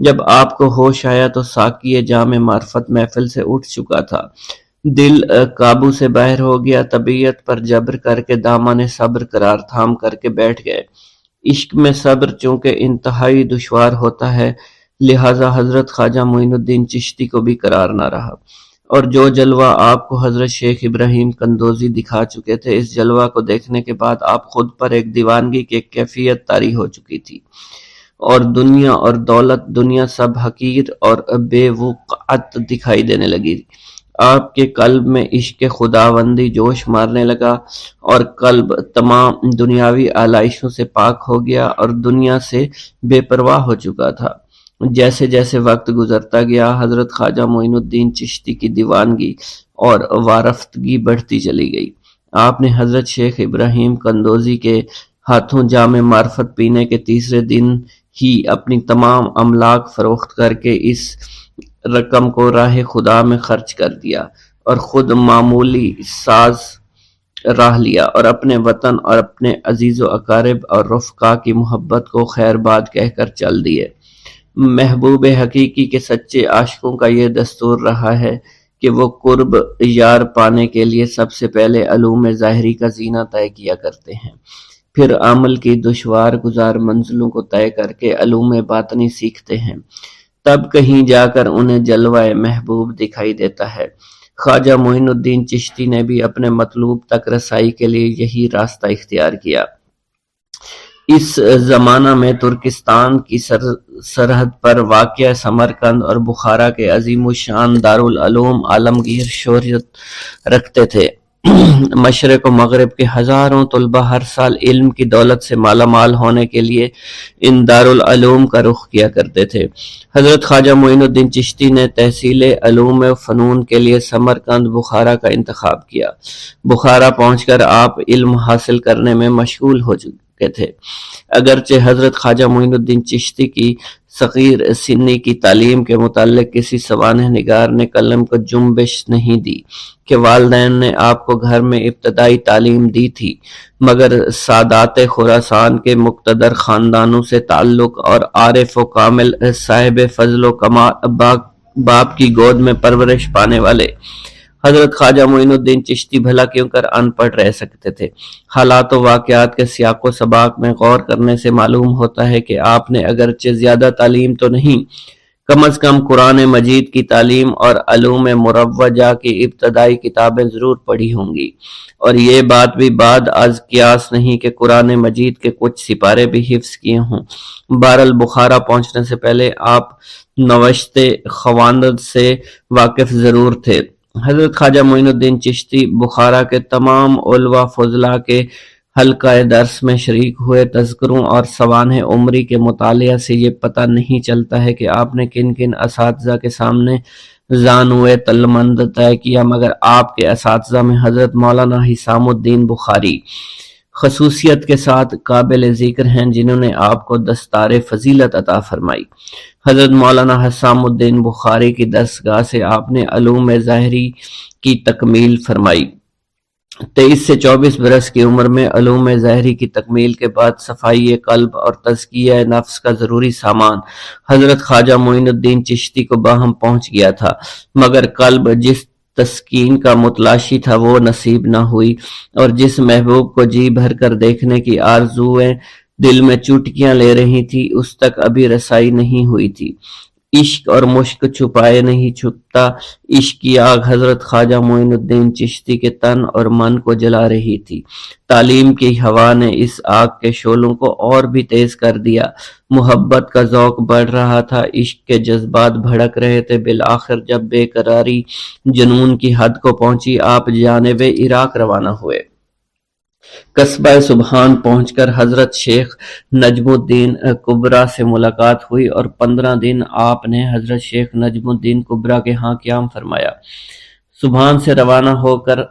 جب آپ کو ہوش آیا تو ساقی جام معرفت محفل سے اٹھ چکا تھا، دل قابو سے باہر ہو گیا، طبیعت پر جبر کر کے دامن صبر قرار تھام کر کے بیٹھ گئے۔ عشق میں صبر چونکہ انتہائی دشوار ہوتا ہے، لہٰذا حضرت خواجہ معین الدین چشتی کو بھی قرار نہ رہا، اور جو جلوہ آپ کو حضرت شیخ ابراہیم قندوزی دکھا چکے تھے، اس جلوہ کو دیکھنے کے بعد آپ خود پر ایک دیوانگی کی ایک کیفیت طاری ہو چکی تھی، اور دنیا اور دولت، دنیا سب حقیر اور بے وقعت دکھائی دینے لگی۔ آپ کے قلب میں عشق خداوندی جوش مارنے لگا، اور قلب تمام دنیاوی آلائشوں سے پاک ہو گیا اور دنیا سے بے پرواہ ہو چکا تھا۔ جیسے جیسے وقت گزرتا گیا، حضرت خواجہ معین الدین چشتی کی دیوانگی اور وارفتگی بڑھتی چلی گئی۔ آپ نے حضرت شیخ ابراہیم قندوزی کے ہاتھوں جام معرفت پینے کے تیسرے دن ہی اپنی تمام املاک فروخت کر کے اس رقم کو راہ خدا میں خرچ کر دیا، اور خود معمولی ساز راہ لیا، اور اپنے وطن اور اپنے عزیز و اقارب اور رفقا کی محبت کو خیر باد کہہ کر چل دیے۔ محبوب حقیقی کے سچے عاشقوں کا یہ دستور رہا ہے کہ وہ قرب یار پانے کے لیے سب سے پہلے علوم ظاہری کا زینہ طے کیا کرتے ہیں، پھر عمل کی دشوار گزار منزلوں کو طے کر کے علوم باطنی سیکھتے ہیں، تب کہیں جا کر انہیں جلوہ محبوب دکھائی دیتا ہے۔ خواجہ معین الدین چشتی نے بھی اپنے مطلوب تک رسائی کے لیے یہی راستہ اختیار کیا۔ اس زمانہ میں ترکستان کی سرحد پر واقع سمرقند اور بخارا کے عظیم الشان دارالعلوم عالمگیر شہرت رکھتے تھے۔ مشرق و مغرب کے ہزاروں طلبہ ہر سال علم کی دولت سے مالا مال ہونے کے لیے ان دارالعلوم کا رخ کیا کرتے تھے۔ حضرت خواجہ معین الدین چشتی نے تحصیل علوم و فنون کے لیے سمرقند بخارا کا انتخاب کیا۔ بخارا پہنچ کر آپ علم حاصل کرنے میں مشغول ہو چکے تھے۔ اگرچہ حضرت خواجہ معین الدین چشتی کی صغیر سنی کی تعلیم کے متعلق کسی سوانح نگار نے قلم کو جنبش نہیں دی کہ والدین نے آپ کو گھر میں ابتدائی تعلیم دی تھی، مگر سادات خراسان کے مقتدر خاندانوں سے تعلق اور عارف و کامل صاحب فضل و کمال باپ کی گود میں پرورش پانے والے حضرت خواجہ معین الدین چشتی بھلا کیوں کر ان پڑھ رہ سکتے تھے۔ حالات و واقعات کے سیاق و سباق میں غور کرنے سے معلوم ہوتا ہے کہ آپ نے اگرچہ زیادہ تعلیم تو نہیں، کم از کم قرآن مجید کی تعلیم اور علوم مروجہ کی ابتدائی کتابیں ضرور پڑھی ہوں گی، اور یہ بات بھی بعد از قیاس نہیں کہ قرآن مجید کے کچھ سپارے بھی حفظ کیے ہوں۔ بہرحال بخارا پہنچنے سے پہلے آپ نوشت خواندند سے واقف ضرور تھے۔ حضرت خواجہ معین الدین چشتی بخارا کے تمام علماء فضلاء کے حلقہ درس میں شریک ہوئے۔ تذکروں اور سوانح عمری کے مطالعہ سے یہ پتہ نہیں چلتا ہے کہ آپ نے کن کن اساتذہ کے سامنے زانوئے تلمند طے کیا، مگر آپ کے اساتذہ میں حضرت مولانا حسام الدین بخاری خصوصیت کے ساتھ قابل ذکر ہیں، جنہوں نے آپ کو دستار فضیلت عطا فرمائی۔ حضرت مولانا حسام الدین بخاری کی دستگاہ سے آپ نے علوم ظاہری کی تکمیل فرمائی۔ 23 سے 24 برس کی عمر میں علوم ظاہری کی تکمیل کے بعد صفائی قلب اور تزکیہ نفس کا ضروری سامان حضرت خواجہ معین الدین چشتی کو باہم پہنچ گیا تھا، مگر قلب جس تسکین کا متلاشی تھا وہ نصیب نہ ہوئی، اور جس محبوب کو جی بھر کر دیکھنے کی آرزویں دل میں چوٹکیاں لے رہی تھی، اس تک ابھی رسائی نہیں ہوئی تھی۔ عشق اور مشق چھپائے نہیں چھپتا، عشق کی آگ حضرت خواجہ معین الدین چشتی کے تن اور من کو جلا رہی تھی۔ تعلیم کی ہوا نے اس آگ کے شعلوں کو اور بھی تیز کر دیا، محبت کا ذوق بڑھ رہا تھا، عشق کے جذبات بھڑک رہے تھے۔ بالآخر جب بے قراری جنون کی حد کو پہنچی، آپ جانب عراق روانہ ہوئے۔ قصبہ سبحان پہنچ کر حضرت شیخ نجم الدین کبرا سے ملاقات ہوئی، اور 15 دن آپ نے حضرت شیخ نجم الدین کبرا کے ہاں قیام فرمایا۔ سبحان سے روانہ ہو کر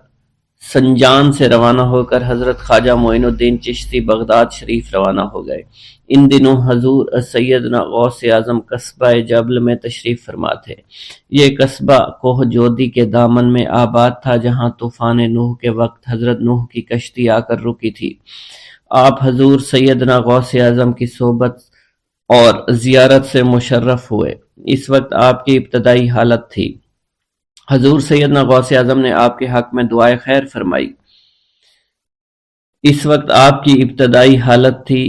سنجان سے روانہ ہو کر حضرت خواجہ معین الدین چشتی بغداد شریف روانہ ہو گئے۔ ان دنوں حضور سیدنا غوث اعظم قصبہ جبل میں تشریف فرما تھے۔ یہ قصبہ کوہ جودی کے دامن میں آباد تھا، جہاں طوفان نوح کے وقت حضرت نوح کی کشتی آ کر رکی تھی۔ آپ حضور سیدنا غوث اعظم کی صحبت اور زیارت سے مشرف ہوئے۔ اس وقت آپ کی ابتدائی حالت تھی۔ حضور سیدنا غوث اعظم نے آپ کے حق میں دعائے خیر فرمائی۔ اس وقت آپ کی ابتدائی حالت تھی۔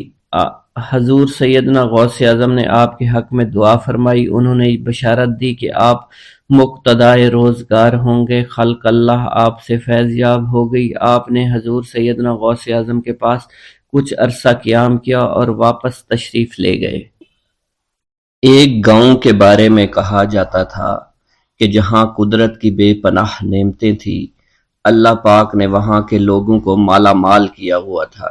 حضور سیدنا غوث اعظم نے آپ کے حق میں دعا فرمائی۔ انہوں نے بشارت دی کہ آپ مقتدائے روزگار ہوں گے، خلق اللہ آپ سے فیض یاب ہو گئی۔ آپ نے حضور سیدنا غوث اعظم کے پاس کچھ عرصہ قیام کیا اور واپس تشریف لے گئے۔ ایک گاؤں کے بارے میں کہا جاتا تھا کہ جہاں قدرت کی بے پناہ نعمتیں تھیں، اللہ پاک نے وہاں کے لوگوں کو مالا مال کیا ہوا تھا۔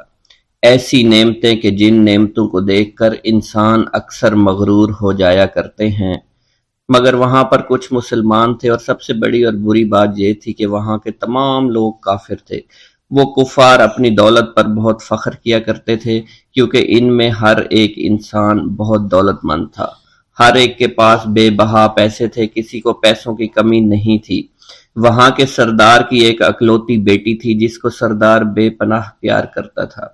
ایسی نعمتیں کہ جن نعمتوں کو دیکھ کر انسان اکثر مغرور ہو جایا کرتے ہیں، مگر وہاں پر کچھ مسلمان تھے، اور سب سے بڑی اور بری بات یہ تھی کہ وہاں کے تمام لوگ کافر تھے۔ وہ کفار اپنی دولت پر بہت فخر کیا کرتے تھے، کیونکہ ان میں ہر ایک انسان بہت دولت مند تھا۔ ہر ایک کے پاس بے بہا پیسے تھے، کسی کو پیسوں کی کمی نہیں تھی۔ وہاں کے سردار کی ایک اکلوتی بیٹی تھی جس کو سردار بے پناہ پیار کرتا تھا۔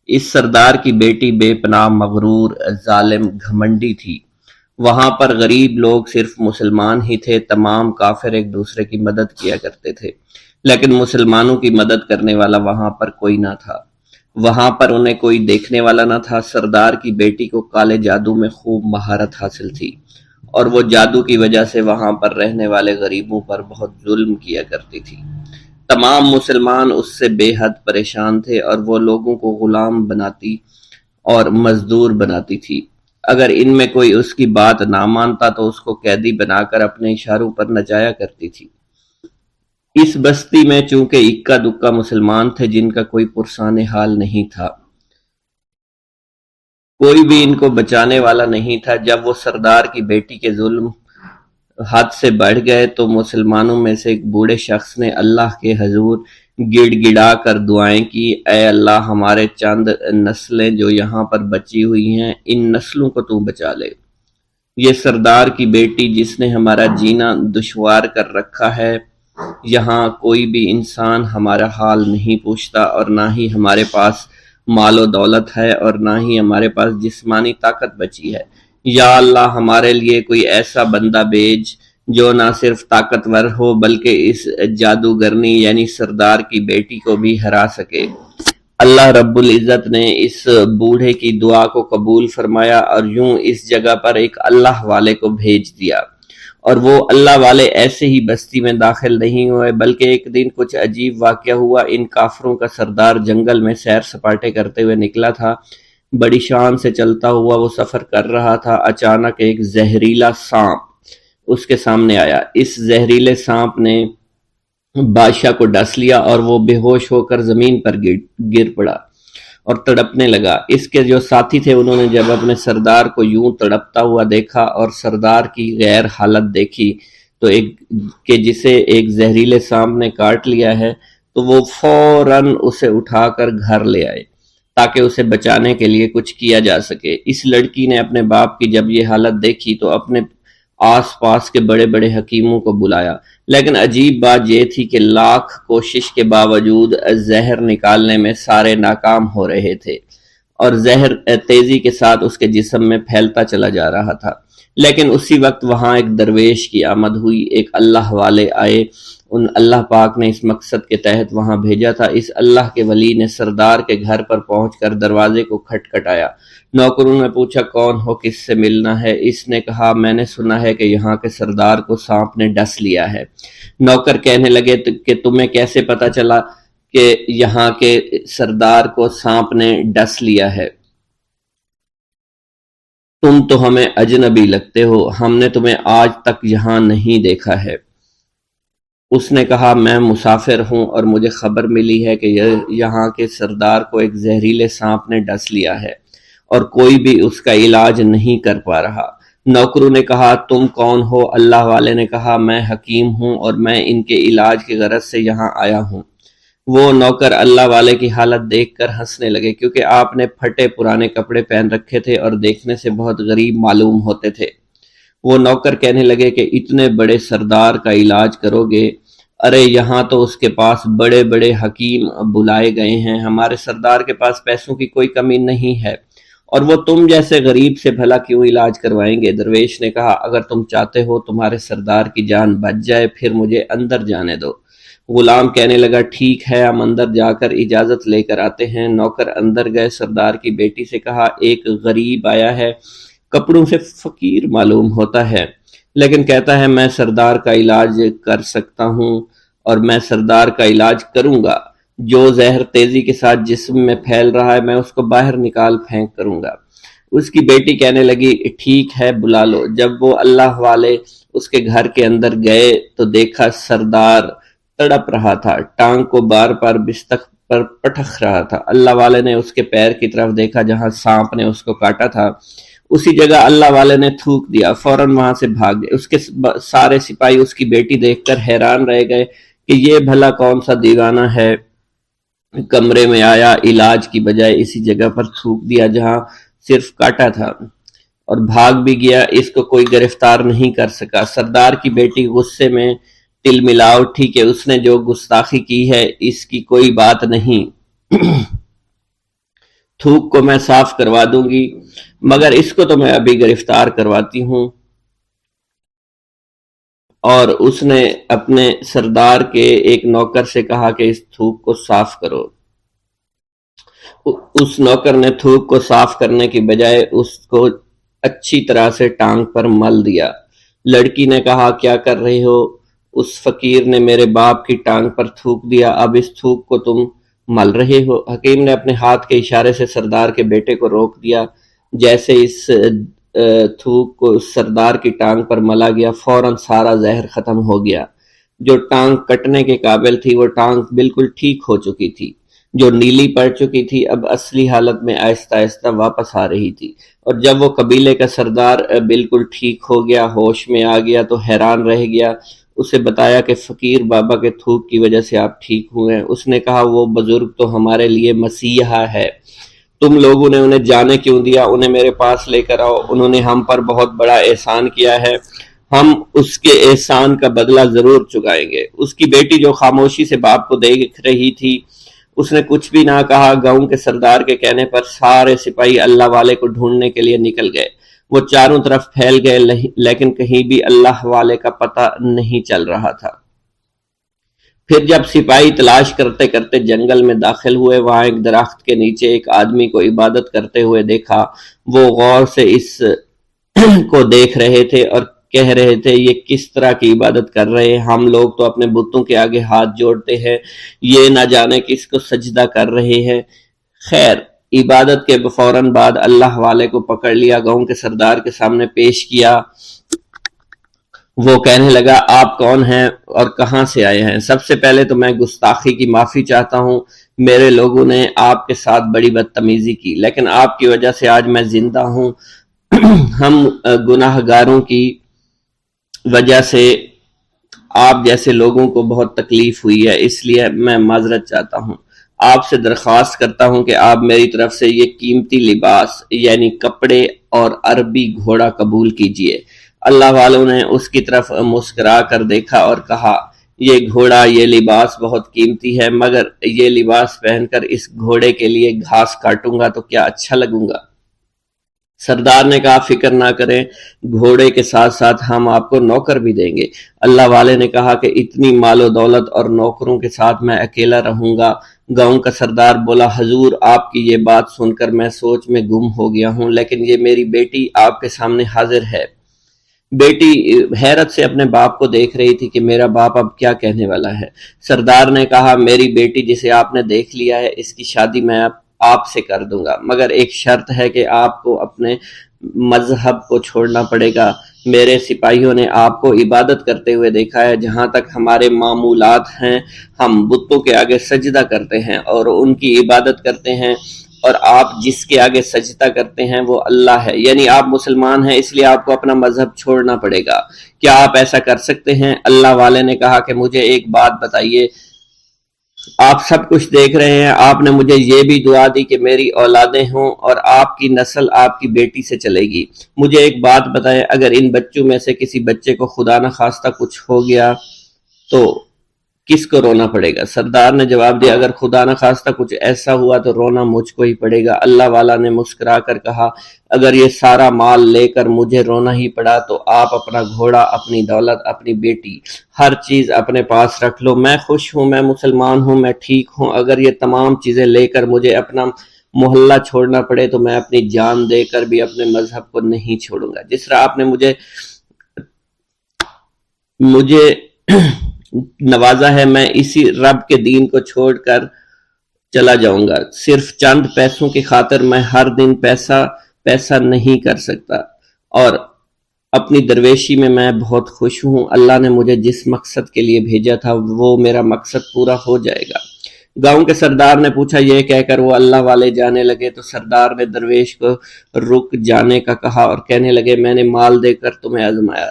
اس سردار کی بیٹی بے پناہ مغرور، ظالم، گھمنڈی تھی۔ وہاں پر غریب لوگ صرف مسلمان ہی تھے، تمام کافر ایک دوسرے کی مدد کیا کرتے تھے، لیکن مسلمانوں کی مدد کرنے والا وہاں پر کوئی نہ تھا۔ وہاں پر انہیں کوئی دیکھنے والا نہ تھا۔ سردار کی بیٹی کو کالے جادو میں خوب مہارت حاصل تھی، اور وہ جادو کی وجہ سے وہاں پر رہنے والے غریبوں پر بہت ظلم کیا کرتی تھی۔ تمام مسلمان اس سے بے حد پریشان تھے، اور وہ لوگوں کو غلام بناتی اور مزدور بناتی تھی۔ اگر ان میں کوئی اس کی بات نہ مانتا تو اس کو قیدی بنا کر اپنے اشاروں پر نچایا کرتی تھی۔ اس بستی میں چونکہ اکا دکا مسلمان تھے جن کا کوئی پرسان حال نہیں تھا، کوئی بھی ان کو بچانے والا نہیں تھا۔ جب وہ سردار کی بیٹی کے ظلم حد سے بڑھ گئے تو مسلمانوں میں سے ایک بوڑھے شخص نے اللہ کے حضور گڑ گڑا کر دعائیں کی، اے اللہ، ہمارے چند نسلیں جو یہاں پر بچی ہوئی ہیں، ان نسلوں کو تو بچا لے۔ یہ سردار کی بیٹی جس نے ہمارا جینا دشوار کر رکھا ہے، یہاں کوئی بھی انسان ہمارا حال نہیں پوچھتا، اور نہ ہی ہمارے پاس مال و دولت ہے، اور نہ ہی ہمارے پاس جسمانی طاقت بچی ہے۔ یا اللہ، ہمارے لیے کوئی ایسا بندہ بھیج جو نہ صرف طاقتور ہو بلکہ اس جادوگرنی یعنی سردار کی بیٹی کو بھی ہرا سکے۔ اللہ رب العزت نے اس بوڑھے کی دعا کو قبول فرمایا، اور یوں اس جگہ پر ایک اللہ والے کو بھیج دیا۔ اور وہ اللہ والے ایسے ہی بستی میں داخل نہیں ہوئے، بلکہ ایک دن کچھ عجیب واقعہ ہوا۔ ان کافروں کا سردار جنگل میں سیر سپاٹے کرتے ہوئے نکلا تھا، بڑی شان سے چلتا ہوا وہ سفر کر رہا تھا۔ اچانک ایک زہریلا سانپ اس کے سامنے آیا۔ اس زہریلے سانپ نے بادشاہ کو ڈس لیا، اور وہ بے ہوش ہو کر زمین پر گر پڑا اور تڑپنے لگا۔ اس کے جو ساتھی تھے انہوں نے جب اپنے سردار کو یوں تڑپتا ہوا دیکھا اور سردار کی غیر حالت دیکھی تو کہ جسے ایک زہریلے سانپ نے کاٹ لیا ہے، تو وہ فوراً اسے اٹھا کر گھر لے آئے تاکہ اسے بچانے کے لیے کچھ کیا جا سکے۔ اس لڑکی نے اپنے باپ کی جب یہ حالت دیکھی تو اپنے آس پاس کے بڑے بڑے حکیموں کو بلایا، لیکن عجیب بات یہ تھی کہ لاکھ کوشش کے باوجود زہر نکالنے میں سارے ناکام ہو رہے تھے، اور زہر تیزی کے ساتھ اس کے جسم میں پھیلتا چلا جا رہا تھا۔ لیکن اسی وقت وہاں ایک درویش کی آمد ہوئی، ایک اللہ والے آئے، ان اللہ پاک نے اس مقصد کے تحت وہاں بھیجا تھا۔ اس اللہ کے ولی نے سردار کے گھر پر پہنچ کر دروازے کو کھٹکھٹایا۔ نوکروں نے پوچھا کون ہو، کس سے ملنا ہے؟ اس نے کہا میں نے سنا ہے کہ یہاں کے سردار کو سانپ نے ڈس لیا ہے۔ نوکر کہنے لگے کہ تمہیں کیسے پتا چلا کہ یہاں کے سردار کو سانپ نے ڈس لیا ہے؟ تم تو ہمیں اجنبی لگتے ہو، ہم نے تمہیں آج تک یہاں نہیں دیکھا ہے۔ اس نے کہا میں مسافر ہوں، اور مجھے خبر ملی ہے کہ یہاں کے سردار کو ایک زہریلے سانپ نے ڈس لیا ہے، اور کوئی بھی اس کا علاج نہیں کر پا رہا۔ نوکروں نے کہا تم کون ہو؟ اللہ والے نے کہا میں حکیم ہوں، اور میں ان کے علاج کی غرض سے یہاں آیا ہوں۔ وہ نوکر اللہ والے کی حالت دیکھ کر ہنسنے لگے، کیونکہ آپ نے پھٹے پرانے کپڑے پہن رکھے تھے اور دیکھنے سے بہت غریب معلوم ہوتے تھے۔ وہ نوکر کہنے لگے کہ اتنے بڑے سردار کا علاج کرو گے؟ ارے یہاں تو اس کے پاس بڑے بڑے حکیم بلائے گئے ہیں، ہمارے سردار کے پاس پیسوں کی کوئی کمی نہیں ہے، اور وہ تم جیسے غریب سے بھلا کیوں علاج کروائیں گے؟ درویش نے کہا، اگر تم چاہتے ہو تمہارے سردار کی جان بچ جائے پھر مجھے اندر جانے دو۔ غلام کہنے لگا، ٹھیک ہے، ہم اندر جا کر اجازت لے کر آتے ہیں۔ نوکر اندر گئے، سردار کی بیٹی سے کہا، ایک غریب آیا ہے، کپڑوں سے فقیر معلوم ہوتا ہے، لیکن کہتا ہے میں سردار کا علاج کر سکتا ہوں اور میں سردار کا علاج کروں گا۔ جو زہر تیزی کے ساتھ جسم میں پھیل رہا ہے میں اس کو باہر نکال پھینک کروں گا۔ اس کی بیٹی کہنے لگی، ٹھیک ہے، بلا لو۔ جب وہ اللہ والے اس کے گھر کے اندر گئے تو دیکھا سردار تڑپ رہا تھا، ٹانگ کو بار بار بستر پر پٹخ رہا تھا۔ اللہ والے نے اس کے پیر کی طرف دیکھا جہاں سانپ نے اس کو کاٹا تھا، اسی جگہ اللہ والے نے تھوک دیا، فوراً وہاں سے بھاگ گئے۔ اس کے سارے سپاہی اس کی بیٹی دیکھ کر حیران رہ گئے کہ یہ بھلا کون سا دیوانہ ہے، کمرے میں آیا، علاج کی بجائے اسی جگہ پر تھوک دیا جہاں صرف کاٹا تھا، اور بھاگ بھی گیا، اس کو کوئی گرفتار نہیں کر سکا۔ سردار کی بیٹی غصے میں تل ملا اٹھی کہ اس نے جو گستاخی کی ہے اس کی کوئی بات نہیں، تھوک کو میں صاف کروا دوں گی، مگر اس کو تو میں ابھی گرفتار کرواتی ہوں۔ اور اس نے اپنے سردار کے ایک نوکر سے کہا کہ اس تھوک کو صاف کرو۔ اس نوکر نے تھوک کو صاف کرنے کی بجائے اس کو اچھی طرح سے ٹانگ پر مل دیا۔ لڑکی نے کہا، کیا کر رہے ہو؟ اس فقیر نے میرے باپ کی ٹانگ پر تھوک دیا، اب اس تھوک کو تم مل رہے ہو؟ حکیم نے اپنے ہاتھ کے اشارے سے سردار کے بیٹے کو روک دیا۔ جیسے اس تھوک کو سردار کی ٹانگ پر ملا گیا، فوراً سارا زہر ختم ہو گیا۔ جو ٹانگ کٹنے کے قابل تھی وہ ٹانگ بالکل ٹھیک ہو چکی تھی، جو نیلی پڑ چکی تھی اب اصلی حالت میں آہستہ آہستہ واپس آ رہی تھی۔ اور جب وہ قبیلے کا سردار بالکل ٹھیک ہو گیا، ہوش میں آ گیا تو حیران رہ گیا۔ اسے بتایا کہ فقیر بابا کے تھوک کی وجہ سے آپ ٹھیک ہوئے۔ اس نے کہا، وہ بزرگ تو ہمارے لیے مسیحا ہے، تم لوگوں نے انہیں جانے کیوں دیا؟ انہیں میرے پاس لے کر آؤ، انہوں نے ہم پر بہت بڑا احسان کیا ہے، ہم اس کے احسان کا بدلہ ضرور چکائیں گے۔ اس کی بیٹی جو خاموشی سے باپ کو دیکھ رہی تھی، اس نے کچھ بھی نہ کہا۔ گاؤں کے سردار کے کہنے پر سارے سپاہی اللہ والے کو ڈھونڈنے کے لیے نکل گئے۔ وہ چاروں طرف پھیل گئے، لیکن کہیں بھی اللہ والے کا پتہ نہیں چل رہا تھا۔ پھر جب سپاہی تلاش کرتے کرتے جنگل میں داخل ہوئے، وہاں ایک درخت کے نیچے ایک آدمی کو عبادت کرتے ہوئے دیکھا۔ وہ غور سے اس کو دیکھ رہے تھے اور کہہ رہے تھے، یہ کس طرح کی عبادت کر رہے ہیں؟ ہم لوگ تو اپنے بتوں کے آگے ہاتھ جوڑتے ہیں، یہ نہ جانے کس کو سجدہ کر رہے ہیں۔ خیر، عبادت کے فوراً بعد اللہ والے کو پکڑ لیا، گاؤں کے سردار کے سامنے پیش کیا۔ وہ کہنے لگا، آپ کون ہیں اور کہاں سے آئے ہیں؟ سب سے پہلے تو میں گستاخی کی معافی چاہتا ہوں، میرے لوگوں نے آپ کے ساتھ بڑی بدتمیزی کی، لیکن آپ کی وجہ سے آج میں زندہ ہوں۔ ہم گناہ گاروں کی وجہ سے آپ جیسے لوگوں کو بہت تکلیف ہوئی ہے، اس لیے میں معذرت چاہتا ہوں۔ آپ سے درخواست کرتا ہوں کہ آپ میری طرف سے یہ قیمتی لباس یعنی کپڑے اور عربی گھوڑا قبول کیجئے۔ اللہ والوں نے اس کی طرف مسکرا کر دیکھا اور کہا، یہ گھوڑا، یہ لباس بہت قیمتی ہے، مگر یہ لباس پہن کر اس گھوڑے کے لیے گھاس کاٹوں گا تو کیا اچھا لگوں گا؟ سردار نے کہا، فکر نہ کریں، گھوڑے کے ساتھ ساتھ ہم آپ کو نوکر بھی دیں گے۔ اللہ والے نے کہا کہ اتنی مال و دولت اور نوکروں کے ساتھ میں اکیلا رہوں گا؟ گاؤں کا سردار بولا، حضور آپ کی یہ بات سن کر میں سوچ میں گم ہو گیا ہوں، لیکن یہ میری بیٹی آپ کے سامنے حاضر ہے۔ بیٹی حیرت سے اپنے باپ کو دیکھ رہی تھی کہ میرا باپ اب کیا کہنے والا ہے۔ سردار نے کہا، میری بیٹی جسے آپ نے دیکھ لیا ہے، اس کی شادی میں آپ سے کر دوں گا، مگر ایک شرط ہے کہ آپ کو اپنے مذہب کو چھوڑنا پڑے گا۔ میرے سپاہیوں نے آپ کو عبادت کرتے ہوئے دیکھا ہے، جہاں تک ہمارے معمولات ہیں ہم بتوں کے آگے سجدہ کرتے ہیں اور ان کی عبادت کرتے ہیں، اور آپ جس کے آگے سجدہ کرتے ہیں وہ اللہ ہے، یعنی آپ مسلمان ہیں، اس لیے آپ کو اپنا مذہب چھوڑنا پڑے گا۔ کیا آپ ایسا کر سکتے ہیں؟ اللہ والے نے کہا کہ مجھے ایک بات بتائیے، آپ سب کچھ دیکھ رہے ہیں، آپ نے مجھے یہ بھی دعا دی کہ میری اولادیں ہوں اور آپ کی نسل آپ کی بیٹی سے چلے گی۔ مجھے ایک بات بتائیں، اگر ان بچوں میں سے کسی بچے کو خدا نخواستہ کچھ ہو گیا تو کس کو رونا پڑے گا؟ سردار نے جواب دیا، اگر خدا نخواستہ کچھ ایسا ہوا تو رونا مجھ کو ہی پڑے گا۔ اللہ والا نے مسکرا کر کہا، اگر یہ سارا مال لے کر مجھے رونا ہی پڑا تو آپ اپنا گھوڑا، اپنی دولت، اپنی بیٹی، ہر چیز اپنے پاس رکھ لو۔ میں خوش ہوں، میں مسلمان ہوں، میں ٹھیک ہوں۔ اگر یہ تمام چیزیں لے کر مجھے اپنا محلہ چھوڑنا پڑے تو میں اپنی جان دے کر بھی اپنے مذہب کو نہیں چھوڑوں گا۔ جس طرح آپ نے مجھے نوازا ہے، میں اسی رب کے دین کو چھوڑ کر چلا جاؤں گا۔ صرف چند پیسوں کی خاطر میں ہر دن پیسہ نہیں کر سکتا، اور اپنی درویشی میں بہت خوش ہوں۔ اللہ نے مجھے جس مقصد کے لیے بھیجا تھا وہ میرا مقصد پورا ہو جائے گا۔ گاؤں کے سردار نے پوچھا، یہ کہہ کر وہ اللہ والے جانے لگے تو سردار نے درویش کو رک جانے کا کہا اور کہنے لگے، میں نے مال دے کر تمہیں آزمایا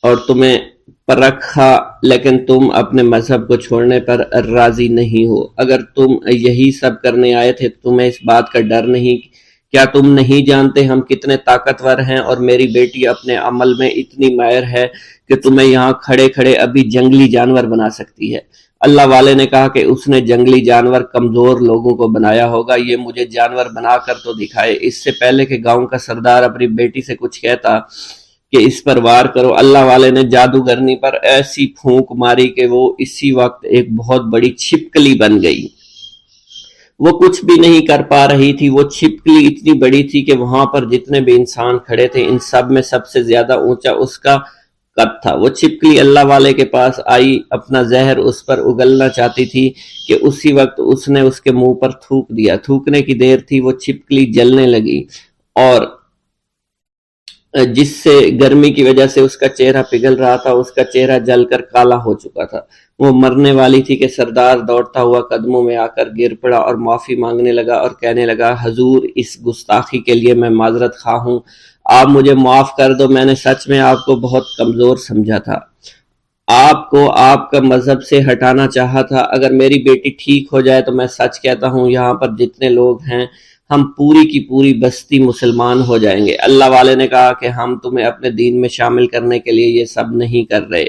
اور تمہیں پرکھا، لیکن تم اپنے مذہب کو چھوڑنے پر راضی نہیں ہو۔ اگر تم یہی سب کرنے آئے تھے تو تمہیں اس بات کا ڈر نہیں؟ کیا تم نہیں جانتے ہم کتنے طاقتور ہیں، اور میری بیٹی اپنے عمل میں اتنی ماہر ہے کہ تمہیں یہاں کھڑے کھڑے ابھی جنگلی جانور بنا سکتی ہے۔ اللہ والے نے کہا کہ اس نے جنگلی جانور کمزور لوگوں کو بنایا ہوگا، یہ مجھے جانور بنا کر تو دکھائے۔ اس سے پہلے کہ گاؤں کا سردار اپنی بیٹی سے کچھ کہتا کہ اس پر وار کرو، اللہ والے نے جادوگرنی پر ایسی پھونک ماری کہ وہ اسی وقت ایک بہت بڑی چھپکلی بن گئی۔ وہ کچھ بھی نہیں کر پا رہی تھی، وہ چھپکلی اتنی بڑی تھی کہ وہاں پر جتنے بھی انسان کھڑے تھے ان سب میں سب سے زیادہ اونچا اس کا قد تھا۔ وہ چھپکلی اللہ والے کے پاس آئی، اپنا زہر اس پر اگلنا چاہتی تھی کہ اسی وقت اس نے اس کے منہ پر تھوک دیا۔ تھوکنے کی دیر تھی، وہ چھپکلی جلنے لگی اور جس سے گرمی کی وجہ سے اس کا چہرہ پگھل رہا تھا، اس کا چہرہ جل کر کالا ہو چکا تھا۔ وہ مرنے والی تھی کہ سردار دوڑتا ہوا قدموں میں آ کر گر پڑا اور معافی مانگنے لگا اور کہنے لگا، حضور، اس گستاخی کے لیے میں معذرت خواہ ہوں، آپ مجھے معاف کر دو، میں نے سچ میں آپ کو بہت کمزور سمجھا تھا، آپ کو آپ کا مذہب سے ہٹانا چاہا تھا۔ اگر میری بیٹی ٹھیک ہو جائے تو میں سچ کہتا ہوں یہاں پر جتنے لوگ ہیں ہم پوری کی پوری بستی مسلمان ہو جائیں گے۔ اللہ والے نے کہا کہ ہم تمہیں اپنے دین میں شامل کرنے کے لیے یہ سب نہیں کر رہے،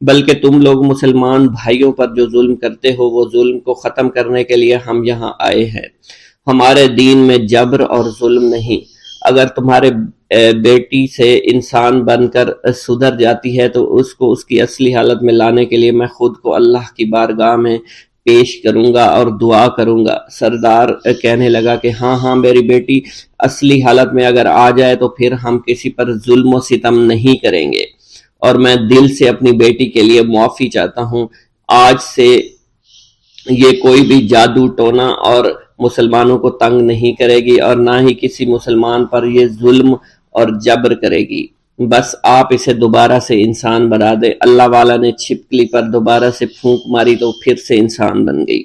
بلکہ تم لوگ مسلمان بھائیوں پر جو ظلم کرتے ہو وہ ظلم کو ختم کرنے کے لیے ہم یہاں آئے ہیں۔ ہمارے دین میں جبر اور ظلم نہیں۔ اگر تمہارے بیٹی سے انسان بن کر سدھر جاتی ہے تو اس کو اس کی اصلی حالت میں لانے کے لیے میں خود کو اللہ کی بارگاہ میں پیش کروں گا اور دعا کروں گا۔ سردار کہنے لگا کہ ہاں میری بیٹی اصلی حالت میں اگر آ جائے تو پھر ہم کسی پر ظلم و ستم نہیں کریں گے، اور میں دل سے اپنی بیٹی کے لیے معافی چاہتا ہوں۔ آج سے یہ کوئی بھی جادو ٹونا اور مسلمانوں کو تنگ نہیں کرے گی، اور نہ ہی کسی مسلمان پر یہ ظلم اور جبر کرے گی۔ بس آپ اسے دوبارہ سے انسان بنا دے۔ اللہ والا نے چھپکلی پر دوبارہ سے پھونک ماری تو پھر سے انسان بن گئی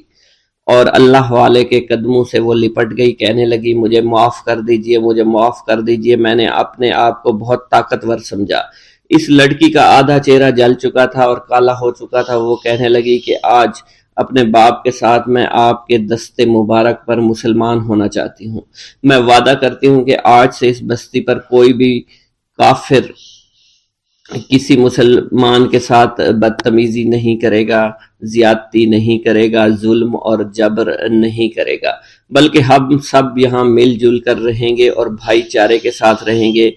اور اللہ والے کے قدموں سے وہ لپٹ گئی، کہنے لگی، مجھے معاف کر دیجئے، مجھے معاف کر دیجئے، میں نے اپنے آپ کو بہت طاقتور سمجھا۔ اس لڑکی کا آدھا چہرہ جل چکا تھا اور کالا ہو چکا تھا۔ وہ کہنے لگی کہ آج اپنے باپ کے ساتھ میں آپ کے دست مبارک پر مسلمان ہونا چاہتی ہوں۔ میں وعدہ کرتی ہوں کہ آج سے اس بستی پر کوئی بھی کافر کسی مسلمان کے ساتھ بدتمیزی نہیں کرے گا، زیادتی نہیں کرے گا، ظلم اور جبر نہیں کرے گا، بلکہ ہم سب یہاں مل جل کر رہیں گے اور بھائی چارے کے ساتھ رہیں گے۔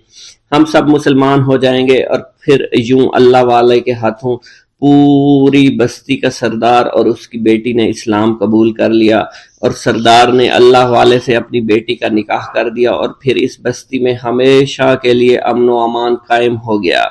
ہم سب مسلمان ہو جائیں گے اور پھر یوں اللہ والے کے ہاتھوں پوری بستی کا سردار اور اس کی بیٹی نے اسلام قبول کر لیا، اور سردار نے اللہ والے سے اپنی بیٹی کا نکاح کر دیا، اور پھر اس بستی میں ہمیشہ کے لیے امن و امان قائم ہو گیا۔